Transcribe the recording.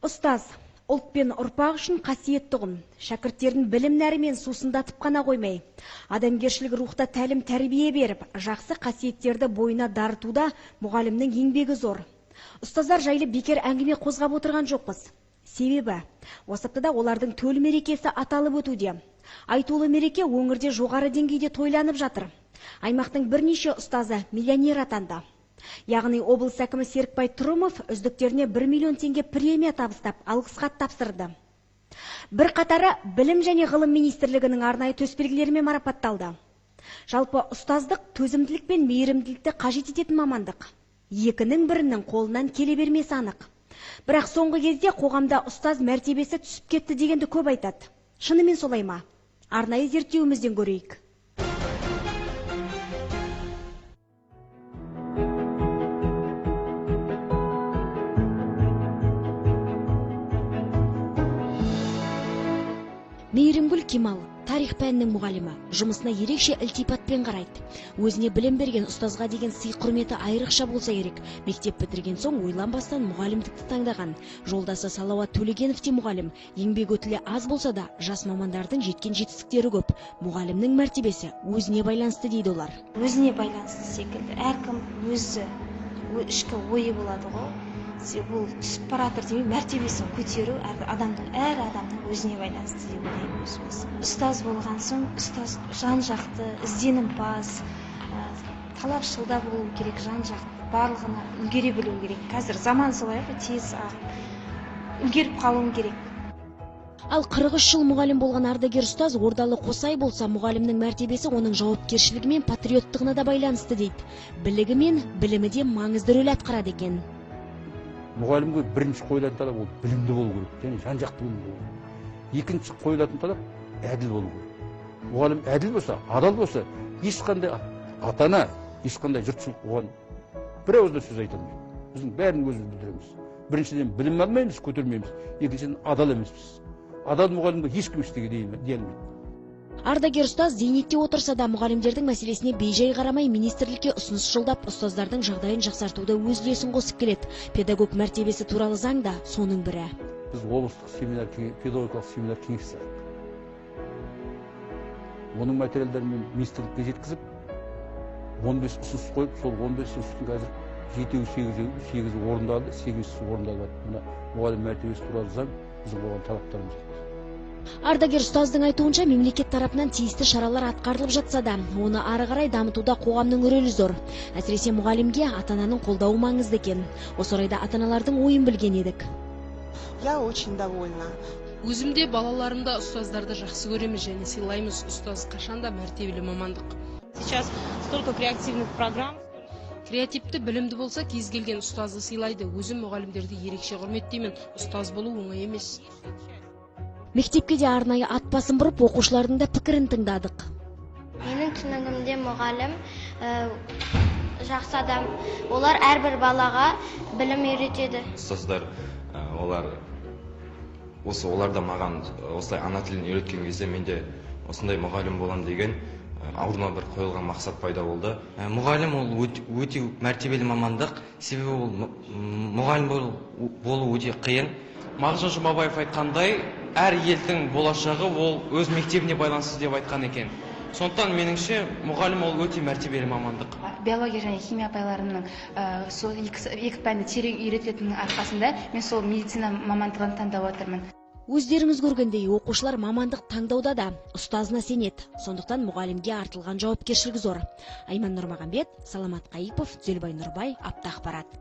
Ұстаз, ұлт пен ұрпақ үшін қасиетті ұғым. Шәкірттерін білім нәрімен сусындатып қана қоймай, адамгершілік рухта тәлім тәрбие беріп, жақсы қасиеттерді бойына дарытуда мұғалімнің еңбегі зор. Ұстаздар жайлы бекер әңгіме қозғап отырған жоқпыз. Себебі, осы аптада олардың төл мерекесі аталып өтуде. Айтулы мереке өңірде жоғары деңгейде тойланып жатыр. Аймақтың бірнеше ұстазы миллионер атанды. Яғни облыс әкімі Серікбай Тұрымов үздіктеріне 1 миллион теңге премия табыстап, алғыс хат тапсырды. Бір қатары білім және ғылым министрлігінің арнайы төсбелгілерімен марапатталды. Жалпы ұстаздық төзімділік пен мейірімділікті қажет ететін мамандық. Екінің бірінің қолынан келе бермесі анық. Бірақ соңғы кезде қоғамда ұстаз мәртебесі түсіп кетті дегенді көп айтады. Шынымен солай ма? Арнайы зерттеуімізден көрейік. Мейірімгүл Кемал, тарих пәнінің мұғалімі, жұмысына ерекше ілтипатпен қарайды. Өзіне білім берген ұстазға деген сый құрметі айрықша болса керек. Мектеп бітірген соң ойланбастан мұғалімдікті таңдаған. Жолдасы Салауат Төлегенов те мұғалім. Еңбек өтілі аз болса да, жас мамандардың жеткен жетістіктері көп. Мұғалімнің мәртебесі өзіне байланысты дейді олар. Өзіне байланысты секілді. Әркім өзі ішкі ойы болады ғой. Бұл түсіп баратыр демей, мәртебесін көтеру әр адамның өзіне байланысты деп ойлаймын өзіміз. Ұстаз болған соң, ұстаз жан-жақты, ізденімпаз, талапшыл да болу керек, жан-жақты, барлығына үлгере білу керек. Қазір заман солай ғой, тез үлгеріп қалуым керек. Ал 43 жыл мұғалім болған ардагер ұстаз Ордалы Қосай болса, мұғалімнің мәртебесі оның жауапкершілігі мен патриоттығына да байланысты дейді. Білігі мен білімі де маңызды рөл атқарады екен. Мұғалімге бірінші қойылатын талап ол білімді болу керек, және жан-жақты білімді болу керек. Екінші қойылатын талап әділ болу керек. Мұғалім әділ болса, адал болса, ешқандай ата-ана, ешқандай жұртшылық оған бір ауыздан сөз айта алмайды. Біздің бәрінің өзіміз білдіреміз. Біріншіден білім алмаймыз, көтермейміз. Екіншіден адал емеспіз. Адал мұғалімге ешкім ештеңе дей алмайды. Ардагер ұстаз зейнетте отырса да мұғалімдердің мәселесіне бейжай қарамай министрлікке ұсыныс жолдап, ұстаздардың жағдайын жақсартуды өз үлесін қосып келеді. Педагог мәртебесі туралы заң да соның бірі. Біз облыстық педагогикалық семинар кеңесі жақтық. Оның материалдарымен министрлікке жеткізіп, 15 ұсыныс қойып, сол 15 ұсыныстың қазір 7-8 орындалды, 8-сі орындалды. Мына мұғалім мәртебесі туралы заң біздің болған талаптарымыз. Ардагер ұстаздың айтуынша мемлекет тарапынан тиісті шаралар атқарылып жатса да, оны ары қарай дамытуда қоғамның рөлі зор. Әсіресе мұғалімге ата-ананың қолдауы маңызды екен. Осы орайда ата-аналардың ойын білген едік. Я очень довольна. Өзімде балаларымда ұстаздарды жақсы көреміз және сыйлаймыз. Ұстаз қашанда мәртебелі мамандық. Сейчас столько креативных программ. Креативті білімді болса, кез келген ұстазды сыйлайды. Өзім мұғалімдерді ерекше құрметтеймін. Ұстаз болу оңай емес. Мектепке де арнайы ат басын бұрып, оқушылардың да пікірін тыңдадық. Менің түсінігімде мұғалім жақсы адам. Олар әрбір балаға білім үйретеді. Ұстаздар оларда маған осылай ана тілін үйреткен кезде менде осындай мұғалім болам деген алдыма бір қойылған мақсат пайда болды. Мұғалім ол өте мәртебелі мамандық, себебі ол мұғалім болу өте қиын. Мағжан Жұмабаев айтқандай, әр елдің болашағы ол өз мектебіне байланысты деп айтқан екен. Сондықтан меніңше мұғалім ол өте мәртебелі мамандық. Биология және химия пайларының сол екі пәнді терең үйрететінің арқасында мен сол медицина мамандығын таңдап отырмын. Өздеріңіз көргендей, оқушылар мамандық таңдауда да ұстазына сенеді. Сондықтан мұғалімге артылған жауапкершілік зор. Айман Нұрмағамбет, Саламат Қайыпов, Зөлбай Нұрбай, Апта ақпарат.